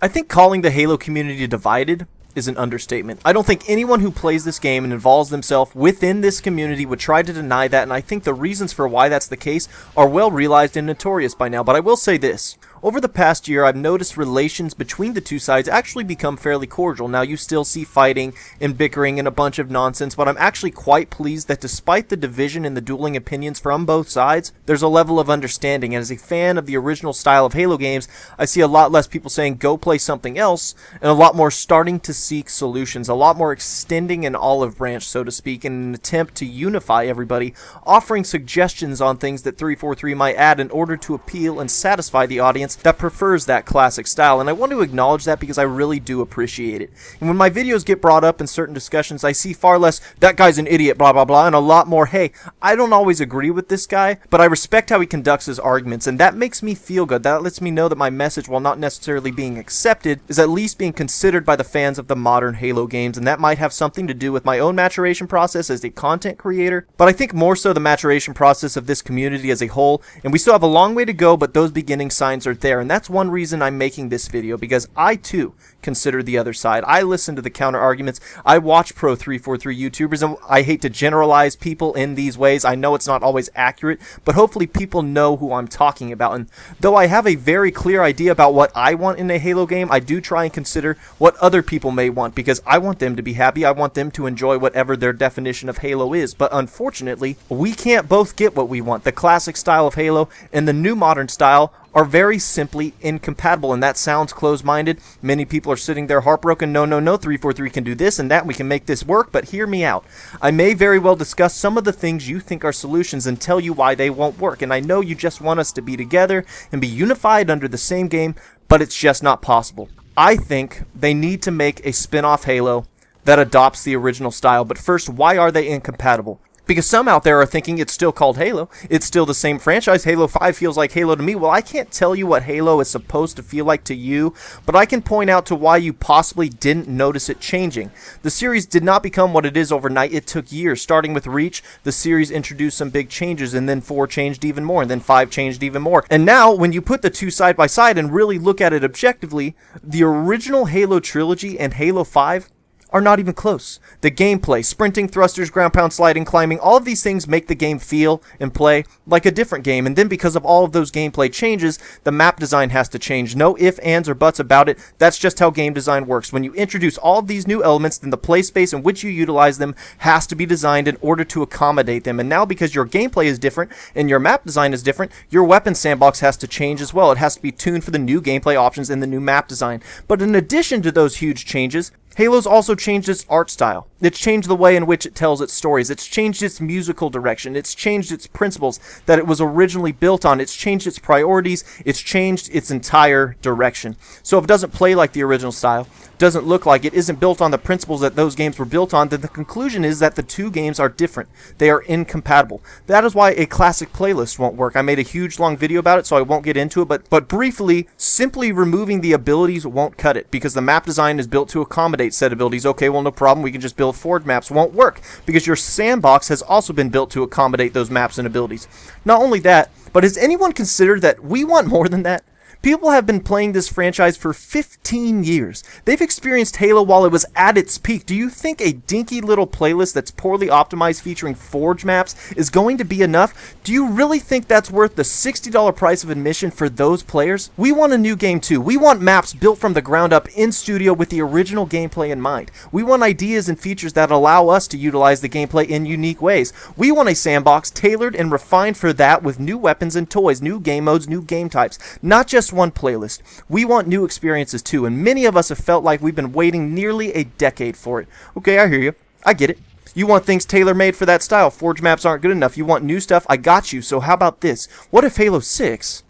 I think calling the Halo community divided is an understatement. I don't think anyone who plays this game and involves themselves within this community would try to deny that, and I think the reasons for why that's the case are well realized and notorious by now. But I will say this. Over the past year, I've noticed relations between the two sides actually become fairly cordial. Now, you still see fighting and bickering and a bunch of nonsense, but I'm actually quite pleased that despite the division and the dueling opinions from both sides, there's a level of understanding. And as a fan of the original style of Halo games, I see a lot less people saying go play something else, and a lot more starting to seek solutions, a lot more extending an olive branch, so to speak, in an attempt to unify everybody, offering suggestions on things that 343 might add in order to appeal and satisfy the audience that prefers that classic style. And I want to acknowledge that because I really do appreciate it. And when my videos get brought up in certain discussions, I see far less, that guy's an idiot, blah, blah, blah, and a lot more, hey, I don't always agree with this guy, but I respect how he conducts his arguments, and that makes me feel good. That lets me know that my message, while not necessarily being accepted, is at least being considered by the fans of the modern Halo games, and that might have something to do with my own maturation process as a content creator, but I think more so the maturation process of this community as a whole. And we still have a long way to go, but those beginning signs are there, and that's one reason I'm making this video, because I too consider the other side. I listen to the counter arguments. I watch Pro 343 YouTubers, and I hate to generalize people in these ways. I know it's not always accurate, but hopefully people know who I'm talking about. And though I have a very clear idea about what I want in a Halo game, I do try and consider what other people may want, because I want them to be happy. I want them to enjoy whatever their definition of Halo is. But unfortunately, we can't both get what we want. The classic style of Halo and the new modern style are very simply incompatible, and that sounds closed-minded. Many people are sitting there heartbroken. No, 343 can do this and that, we can make this work, but hear me out. I may very well discuss some of the things you think are solutions and tell you why they won't work, and I know you just want us to be together and be unified under the same game, but it's just not possible. I think they need to make a spin-off Halo that adopts the original style, but first, why are they incompatible? Because some out there are thinking it's still called Halo. It's still the same franchise. Halo 5 feels like Halo to me. Well, I can't tell you what Halo is supposed to feel like to you, but I can point out to why you possibly didn't notice it changing. The series did not become what it is overnight. It took years. Starting with Reach, the series introduced some big changes, and then 4 changed even more, and then 5 changed even more. And now, when you put the two side by side and really look at it objectively, the original Halo trilogy and Halo 5 are not even close. The gameplay, sprinting, thrusters, ground pound, sliding, climbing, all of these things make the game feel and play like a different game. And then because of all of those gameplay changes, the map design has to change. No ifs, ands, or buts about it. That's just how game design works. When you introduce all of these new elements, then the play space in which you utilize them has to be designed in order to accommodate them. And now because your gameplay is different and your map design is different, your weapon sandbox has to change as well. It has to be tuned for the new gameplay options and the new map design. But in addition to those huge changes, Halo's also changed its art style. It's changed the way in which it tells its stories. It's changed its musical direction. It's changed its principles that it was originally built on. It's changed its priorities. It's changed its entire direction. So if it doesn't play like the original style, doesn't look like it, isn't built on the principles that those games were built on, then the conclusion is that the two games are different. They are incompatible. That is why a classic playlist won't work. I made a huge long video about it, so I won't get into it, but briefly, simply removing the abilities won't cut it, because the map design is built to accommodate said abilities. Okay, well, no problem, we can just build forward maps. Won't work, because your sandbox has also been built to accommodate those maps and abilities. Not only that, but has anyone considered that we want more than that? People have been playing this franchise for 15 years. They've experienced Halo while it was at its peak. Do you think a dinky little playlist that's poorly optimized featuring Forge maps is going to be enough? Do you really think that's worth the $60 price of admission for those players? We want a new game too. We want maps built from the ground up in studio with the original gameplay in mind. We want ideas and features that allow us to utilize the gameplay in unique ways. We want a sandbox tailored and refined for that, with new weapons and toys, new game modes, new game types, not just one playlist. We want new experiences too, and many of us have felt like we've been waiting nearly a decade for it. Okay, I hear you. I get it. You want things tailor-made for that style. Forge maps aren't good enough. You want new stuff. I got you. So how about this? What if Halo 6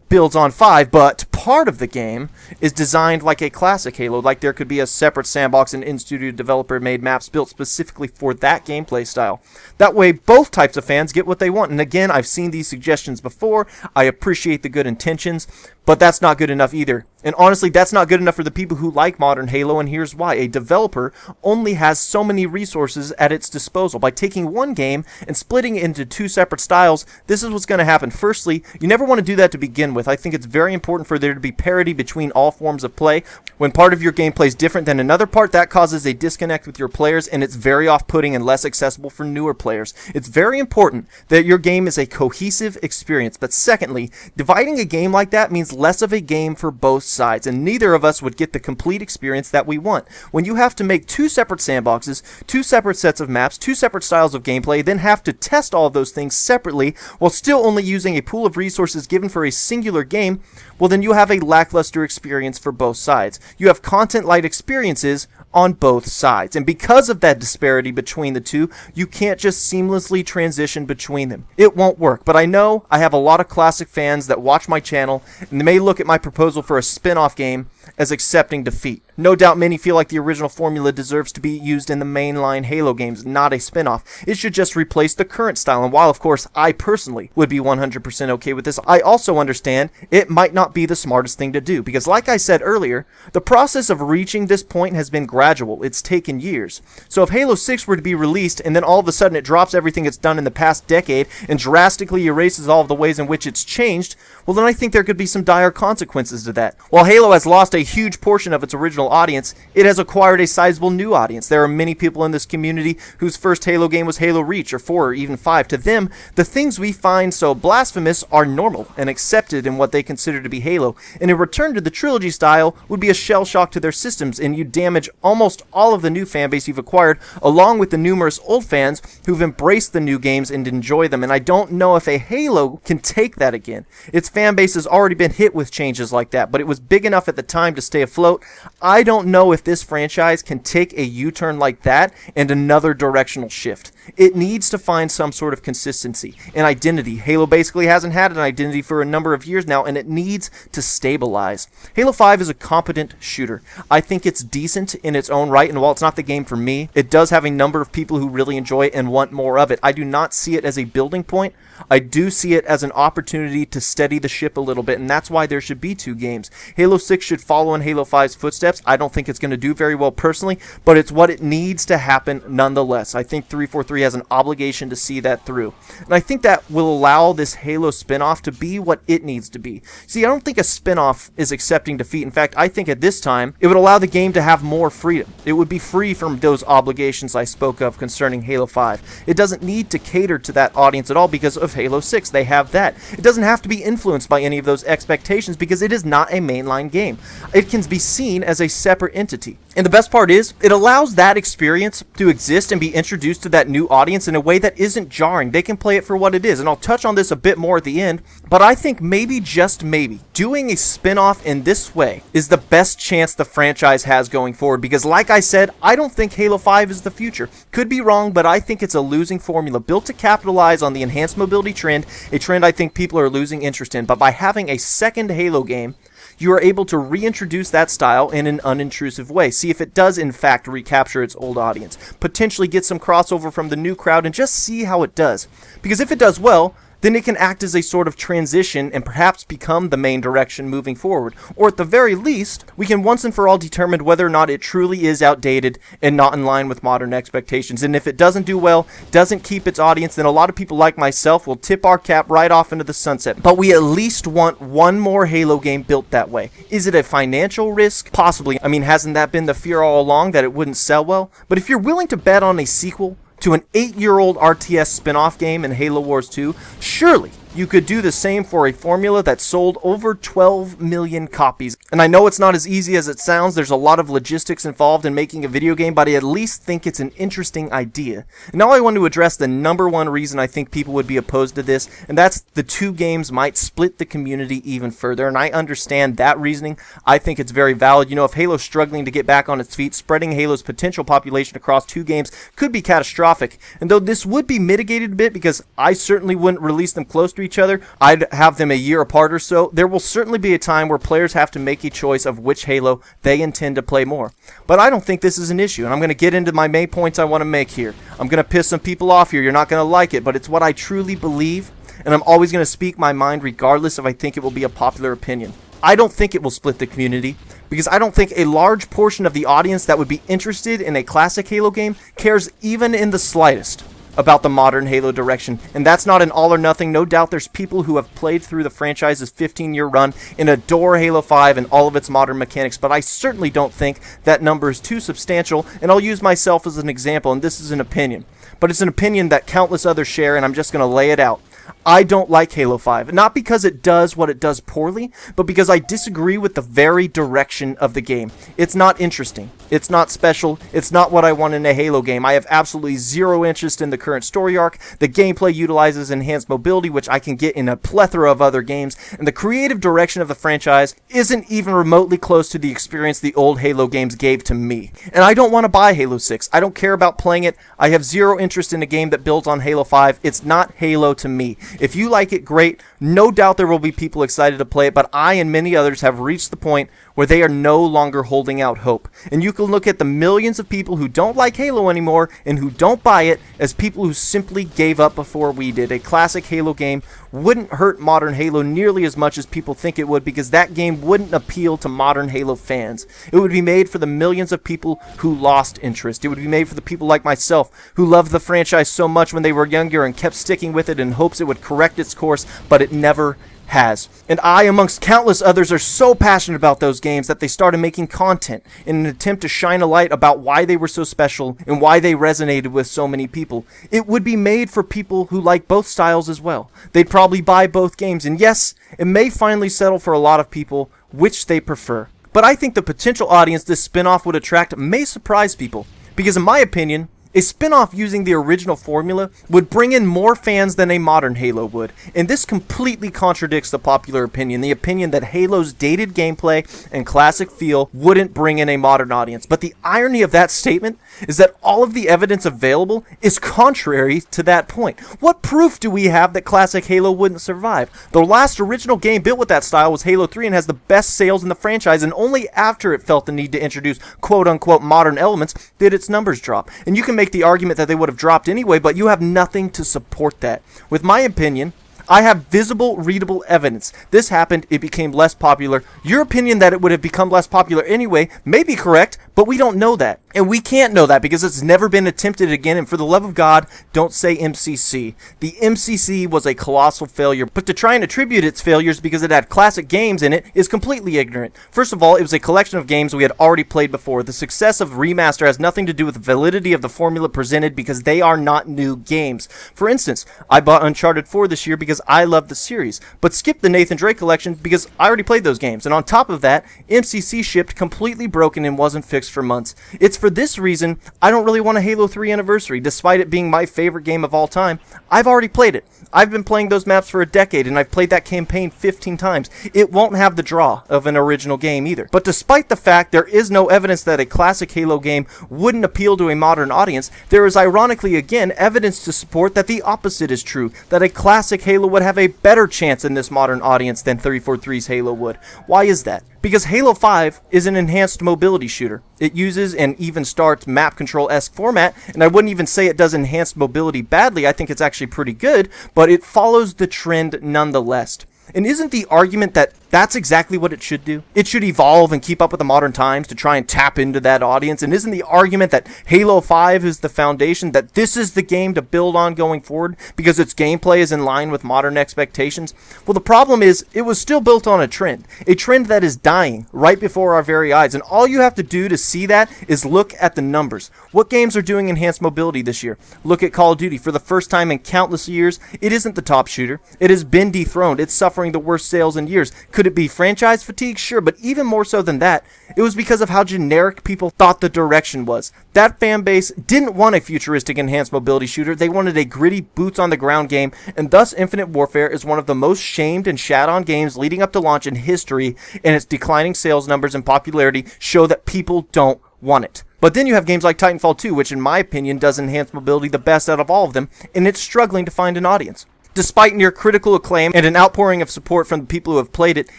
builds on 5, but part of the game is designed like a classic Halo, like there could be a separate sandbox and in-studio developer-made maps built specifically for that gameplay style. That way, both types of fans get what they want. And again, I've seen these suggestions before. I appreciate the good intentions, But that's not good enough either. And honestly, that's not good enough for the people who like modern Halo, and here's why. A developer only has so many resources at its disposal. By taking one game and splitting it into two separate styles, this is what's going to happen. Firstly, you never want to do that to begin with. I think it's very important for there to be parity between all forms of play. When part of your gameplay is different than another part, that causes a disconnect with your players, and it's very off-putting and less accessible for newer players. It's very important that your game is a cohesive experience. But secondly, dividing a game like that means less of a game for both sides, and neither of us would get the complete experience that we want. When you have to make two separate sandboxes, two separate sets of maps, two separate styles of gameplay, then have to test all of those things separately while still only using a pool of resources given for a singular game, well, then you have a lackluster experience for both sides. You have content-light experiences on both sides, and because of that disparity between the two, you can't just seamlessly transition between them. It won't work, but I know I have a lot of classic fans that watch my channel, and they may look at my proposal for a spin-off game as accepting defeat. No doubt many feel like the original formula deserves to be used in the mainline Halo games, not a spin-off. It should just replace the current style, and while of course I personally would be 100% okay with this, I also understand it might not be the smartest thing to do, because like I said earlier, the process of reaching this point has been gradual. It's taken years. So if Halo 6 were to be released and then all of a sudden it drops everything it's done in the past decade and drastically erases all of the ways in which it's changed, well then I think there could be some dire consequences to that. While Halo has lost a huge portion of its original audience, it has acquired a sizable new audience. There are many people in this community whose first Halo game was Halo Reach or 4 or even 5. To them, the things we find so blasphemous are normal and accepted in what they consider to be Halo, and a return to the trilogy style would be a shell shock to their systems, and you damage almost all of the new fanbase you've acquired, along with the numerous old fans who've embraced the new games and enjoy them, and I don't know if a Halo can take that again. Its fanbase has already been hit with changes like that, but it was big enough at the time to stay afloat. I don't know if this franchise can take a U-turn like that and another directional shift. It needs to find some sort of consistency and identity. Halo basically hasn't had an identity for a number of years now, and it needs to stabilize. Halo 5 is a competent shooter. I think it's decent in its own right, and while it's not the game for me, it does have a number of people who really enjoy it and want more of it. I do not see it as a building point. I do see it as an opportunity to steady the ship a little bit, and that's why there should be two games. Halo 6 should follow in Halo 5's footsteps. I don't think it's going to do very well personally, but it's what it needs to happen nonetheless. I think 343 has an obligation to see that through, and I think that will allow this Halo spinoff to be what it needs to be. See, I don't think a spinoff is accepting defeat. In fact, I think at this time, it would allow the game to have more freedom. It would be free from those obligations I spoke of concerning Halo 5. It doesn't need to cater to that audience at all because of Halo 6. They have that. It doesn't have to be influenced by any of those expectations because it is not a mainline game. It can be seen as a separate entity. And the best part is, it allows that experience to exist and be introduced to that new audience in a way that isn't jarring. They can play it for what it is, and I'll touch on this a bit more at the end, but I think maybe, just maybe, doing a spin-off in this way is the best chance the franchise has going forward, because like I said, I don't think Halo 5 is the future. Could be wrong, but I think it's a losing formula built to capitalize on the enhanced mobility trend, a trend I think people are losing interest in, but by having a second Halo game, you are able to reintroduce that style in an unintrusive way. See if it does in fact recapture its old audience. Potentially get some crossover from the new crowd and just see how it does. Because if it does well, then it can act as a sort of transition and perhaps become the main direction moving forward. Or at the very least, we can once and for all determine whether or not it truly is outdated and not in line with modern expectations. And if it doesn't do well, doesn't keep its audience, then a lot of people like myself will tip our cap right off into the sunset. But we at least want one more Halo game built that way. Is it a financial risk? Possibly. I mean, hasn't that been the fear all along, that it wouldn't sell well? But if you're willing to bet on a sequel to an 8-year-old RTS spin-off game in Halo Wars 2, surely you could do the same for a formula that sold over 12 million copies. And I know it's not as easy as it sounds. There's a lot of logistics involved in making a video game, but I at least think it's an interesting idea. Now I want to address the number one reason I think people would be opposed to this, and that's the two games might split the community even further. And I understand that reasoning. I think it's very valid. You know, if Halo's struggling to get back on its feet, spreading Halo's potential population across two games could be catastrophic. And though this would be mitigated a bit, because I certainly wouldn't release them close to each other, I'd have them a year apart or so, there will certainly be a time where players have to make a choice of which Halo they intend to play more. But I don't think this is an issue, and I'm going to get into my main points I want to make here. I'm going to piss some people off here. You're not going to like it, but it's what I truly believe, and I'm always going to speak my mind regardless if I think it will be a popular opinion. I don't think it will split the community, because I don't think a large portion of the audience that would be interested in a classic Halo game cares even in the slightest about the modern Halo direction. And that's not an all or nothing. No doubt there's people who have played through the franchise's 15-year run and adore Halo 5 and all of its modern mechanics, but I certainly don't think that number is too substantial, and I'll use myself as an example, and this is an opinion. But it's an opinion that countless others share, and I'm just going to lay it out. I don't like Halo 5, not because it does what it does poorly, but because I disagree with the very direction of the game. It's not interesting. It's not special. It's not what I want in a Halo game. I have absolutely zero interest in the current story arc. The gameplay utilizes enhanced mobility, which I can get in a plethora of other games, and the creative direction of the franchise isn't even remotely close to the experience the old Halo games gave to me. And I don't want to buy Halo 6. I don't care about playing it. I have zero interest in a game that builds on Halo 5. It's not Halo to me. If you like it, great. No doubt there will be people excited to play it, but I and many others have reached the point where they are no longer holding out hope. And you can look at the millions of people who don't like Halo anymore and who don't buy it as people who simply gave up before we did. A classic Halo game wouldn't hurt modern Halo nearly as much as people think it would, because that game wouldn't appeal to modern Halo fans. It would be made for the millions of people who lost interest. It would be made for the people like myself who loved the franchise so much when they were younger and kept sticking with it in hopes it would correct its course, but it never has. And I, amongst countless others, are so passionate about those games that they started making content in an attempt to shine a light about why they were so special and why they resonated with so many people. It would be made for people who like both styles as well. They'd probably buy both games, and yes, it may finally settle for a lot of people which they prefer. But I think the potential audience this spin-off would attract may surprise people, because in my opinion, a spin-off using the original formula would bring in more fans than a modern Halo would, and this completely contradicts the popular opinion, the opinion that Halo's dated gameplay and classic feel wouldn't bring in a modern audience. But the irony of that statement is that all of the evidence available is contrary to that point. What proof do we have that classic Halo wouldn't survive? The last original game built with that style was Halo 3 and has the best sales in the franchise, and only after it felt the need to introduce quote-unquote modern elements did its numbers drop. And you can make the argument that they would have dropped anyway, but you have nothing to support that. With my opinion, I have visible, readable evidence. This happened, it became less popular. Your opinion that it would have become less popular anyway may be correct, but we don't know that. And we can't know that because it's never been attempted again, and for the love of God, don't say MCC. The MCC was a colossal failure, but to try and attribute its failures because it had classic games in it is completely ignorant. First of all, it was a collection of games we had already played before. The success of Remaster has nothing to do with the validity of the formula presented because they are not new games. For instance, I bought Uncharted 4 this year because I love the series, but skipped the Nathan Drake collection because I already played those games. And on top of that, MCC shipped completely broken and wasn't fixed for months. It's for this reason I don't really want a Halo 3 Anniversary. Despite it being my favorite game of all time, I've already played it. I've been playing those maps for a decade, and I've played that campaign 15 times. It won't have the draw of an original game either. But despite the fact there is no evidence that a classic Halo game wouldn't appeal to a modern audience, there is ironically again evidence to support that the opposite is true, that a classic Halo would have a better chance in this modern audience than 343's Halo would. Why is that? Because Halo 5 is an enhanced mobility shooter. It uses an even start map control-esque format, and I wouldn't even say it does enhanced mobility badly. I think it's actually pretty good, but it follows the trend nonetheless. And isn't the argument that that's exactly what it should do? It should evolve and keep up with the modern times to try and tap into that audience. And isn't the argument that Halo 5 is the foundation, that this is the game to build on going forward because its gameplay is in line with modern expectations? Well, the problem is it was still built on a trend that is dying right before our very eyes. And all you have to do to see that is look at the numbers. What games are doing enhanced mobility this year? Look at Call of Duty. For the first time in countless years, it isn't the top shooter. It has been dethroned. It's suffering the worst sales in years. Could it be franchise fatigue? Sure, but even more so than that, it was because of how generic people thought the direction was. That fan base didn't want a futuristic enhanced mobility shooter. They wanted a gritty, boots-on-the-ground game, and thus Infinite Warfare is one of the most shamed and shat-on games leading up to launch in history, and its declining sales numbers and popularity show that people don't want it. But then you have games like Titanfall 2, which in my opinion does enhanced mobility the best out of all of them, and it's struggling to find an audience. Despite near critical acclaim and an outpouring of support from the people who have played it,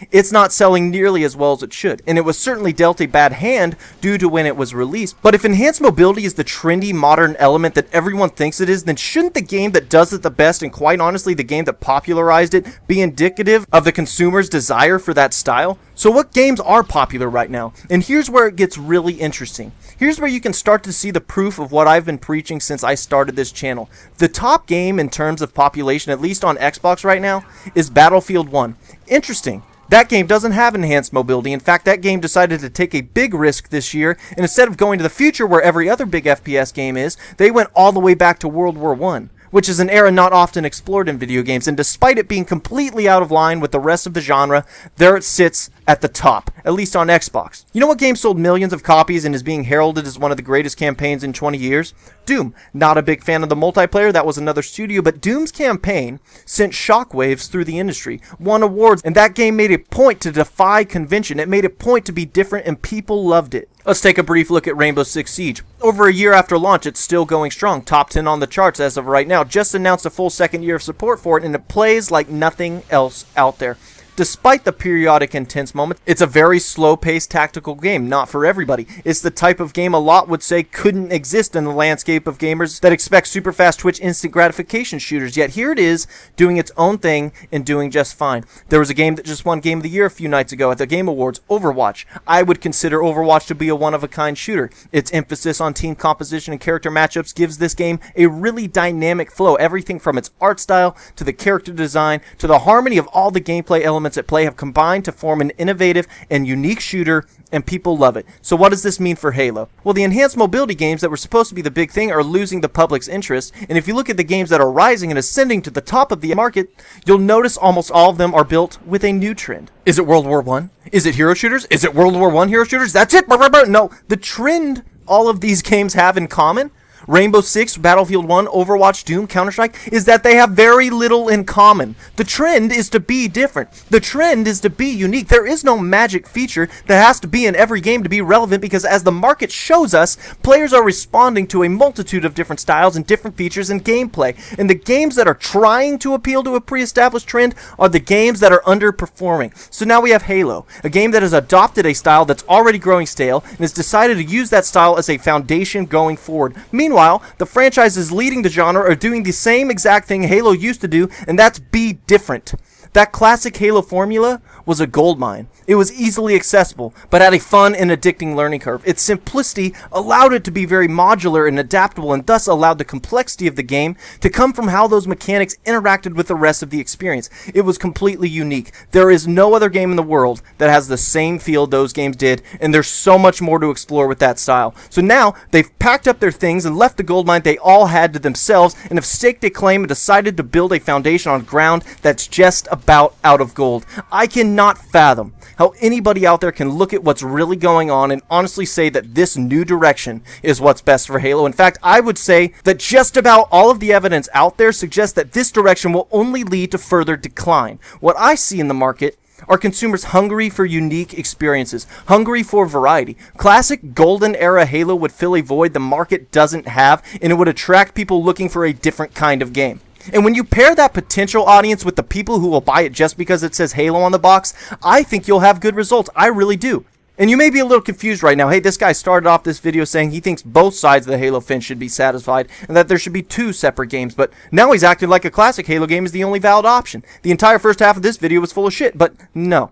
it's not selling nearly as well as it should, and it was certainly dealt a bad hand due to when it was released. But if enhanced mobility is the trendy modern element that everyone thinks it is, then shouldn't the game that does it the best, and quite honestly the game that popularized it, be indicative of the consumer's desire for that style? So what games are popular right now? And here's where it gets really interesting. Here's where you can start to see the proof of what I've been preaching since I started this channel. The top game in terms of population, at least on Xbox right now, is Battlefield 1. Interesting. That game doesn't have enhanced mobility. In fact, that game decided to take a big risk this year, and instead of going to the future where every other big FPS game is, they went all the way back to World War I, which is an era not often explored in video games, and despite it being completely out of line with the rest of the genre, there it sits at the top, at least on Xbox. You know what game sold millions of copies and is being heralded as one of the greatest campaigns in 20 years? Doom. Not a big fan of the multiplayer, that was another studio, but Doom's campaign sent shockwaves through the industry, won awards, and that game made a point to defy convention. It made a point to be different, and people loved it. Let's take a brief look at Rainbow Six Siege. Over a year after launch, it's still going strong. Top 10 on the charts as of right now. Just announced a full second year of support for it, and it plays like nothing else out there. Despite the periodic intense moments, it's a very slow-paced tactical game, not for everybody. It's the type of game a lot would say couldn't exist in the landscape of gamers that expect super fast twitch instant gratification shooters, yet here it is, doing its own thing and doing just fine. There was a game that just won Game of the Year a few nights ago at the Game Awards, Overwatch. I would consider Overwatch to be a one-of-a-kind shooter. Its emphasis on team composition and character matchups gives this game a really dynamic flow. Everything from its art style, to the character design, to the harmony of all the gameplay elements at play have combined to form an innovative and unique shooter, and people love it. So what does this mean for Halo? Well, the enhanced mobility games that were supposed to be the big thing are losing the public's interest, and if you look at the games that are rising and ascending to the top of the market, you'll notice almost all of them are built with a new trend. Is it World War I? Is it hero shooters? Is it World War I hero shooters? That's it! No, the trend all of these games have in common, Rainbow Six, Battlefield 1, Overwatch, Doom, Counter-Strike, is that they have very little in common. The trend is to be different. The trend is to be unique. There is no magic feature that has to be in every game to be relevant, because as the market shows us, players are responding to a multitude of different styles and different features in gameplay. And the games that are trying to appeal to a pre-established trend are the games that are underperforming. So now we have Halo, a game that has adopted a style that's already growing stale and has decided to use that style as a foundation going forward. Meanwhile, the franchises leading the genre are doing the same exact thing Halo used to do, and that's be different. That classic Halo formula was a goldmine. It was easily accessible, but had a fun and addicting learning curve. Its simplicity allowed it to be very modular and adaptable, and thus allowed the complexity of the game to come from how those mechanics interacted with the rest of the experience. It was completely unique. There is no other game in the world that has the same feel those games did, and there's so much more to explore with that style. So now, they've packed up their things and left the goldmine they all had to themselves, and have staked a claim and decided to build a foundation on ground that's just about out of gold. I cannot fathom how anybody out there can look at what's really going on and honestly say that this new direction is what's best for Halo. In fact, I would say that just about all of the evidence out there suggests that this direction will only lead to further decline. What I see in the market are consumers hungry for unique experiences, hungry for variety. Classic golden era Halo would fill a void the market doesn't have, and it would attract people looking for a different kind of game. And when you pair that potential audience with the people who will buy it just because it says Halo on the box, I think you'll have good results. I really do. And you may be a little confused right now. Hey, this guy started off this video saying he thinks both sides of the Halo fence should be satisfied and that there should be two separate games, but now he's acting like a classic Halo game is the only valid option. The entire first half of this video was full of shit, but no.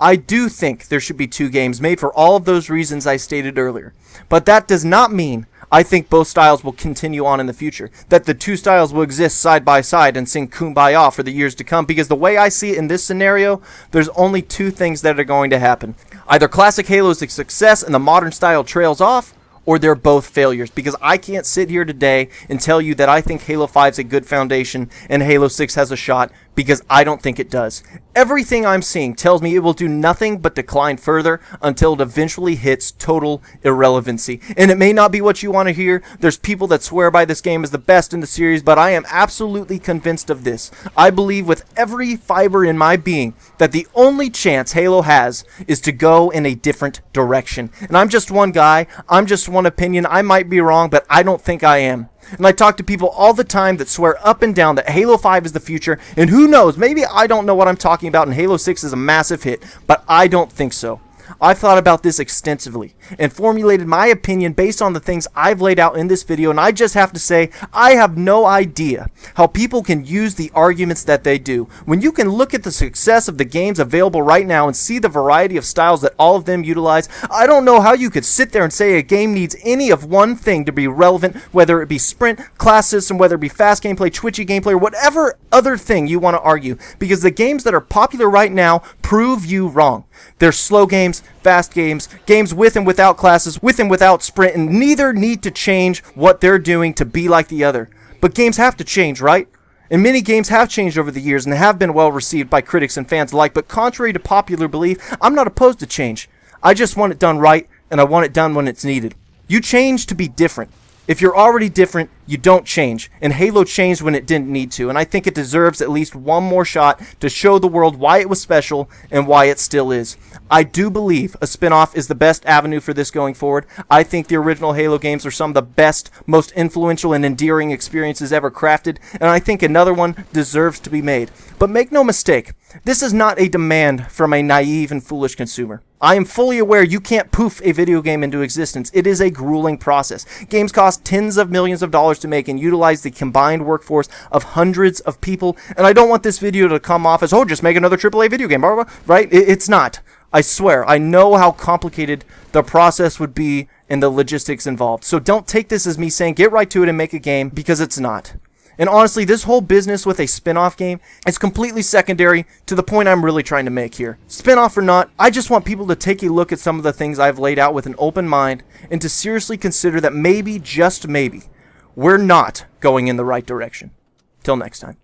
I do think there should be two games made for all of those reasons I stated earlier. But that does not mean I think both styles will continue on in the future, that the two styles will exist side by side and sing Kumbaya for the years to come, because the way I see it in this scenario, there's only two things that are going to happen. Either classic Halo is a success and the modern style trails off, or they're both failures, because I can't sit here today and tell you that I think Halo 5 is a good foundation and Halo 6 has a shot, because I don't think it does. Everything I'm seeing tells me it will do nothing but decline further until it eventually hits total irrelevancy. And it may not be what you want to hear. There's people that swear by this game as the best in the series, but I am absolutely convinced of this. I believe with every fiber in my being that the only chance Halo has is to go in a different direction. And I'm just one guy. I'm just one opinion. I might be wrong, but I don't think I am. And I talk to people all the time that swear up and down that Halo 5 is the future, and who knows, maybe I don't know what I'm talking about and Halo 6 is a massive hit, but I don't think so. I've thought about this extensively and formulated my opinion based on the things I've laid out in this video, and I just have to say, I have no idea how people can use the arguments that they do. When you can look at the success of the games available right now and see the variety of styles that all of them utilize, I don't know how you could sit there and say a game needs any of one thing to be relevant, whether it be sprint, class system, whether it be fast gameplay, twitchy gameplay, or whatever other thing you want to argue, because the games that are popular right now prove you wrong. They're slow games, fast games, games with and without classes, with and without sprint, and neither need to change what they're doing to be like the other. But games have to change, right? And many games have changed over the years and have been well received by critics and fans alike, but contrary to popular belief, I'm not opposed to change. I just want it done right, and I want it done when it's needed. You change to be different. If you're already different, you don't change, and Halo changed when it didn't need to, and I think it deserves at least one more shot to show the world why it was special and why it still is. I do believe a spin-off is the best avenue for this going forward. I think the original Halo games are some of the best, most influential and endearing experiences ever crafted, and I think another one deserves to be made. But make no mistake, this is not a demand from a naive and foolish consumer. I am fully aware you can't poof a video game into existence. It is a grueling process. Games cost tens of millions of dollars to make and utilize the combined workforce of hundreds of people. And I don't want this video to come off as, oh, just make another AAA video game, right? It's not. I swear, I know how complicated the process would be and the logistics involved. So don't take this as me saying get right to it and make a game, because it's not. And honestly, this whole business with a spin-off game is completely secondary to the point I'm really trying to make here. Spin-off or not, I just want people to take a look at some of the things I've laid out with an open mind and to seriously consider that maybe, just maybe, we're not going in the right direction. Till next time.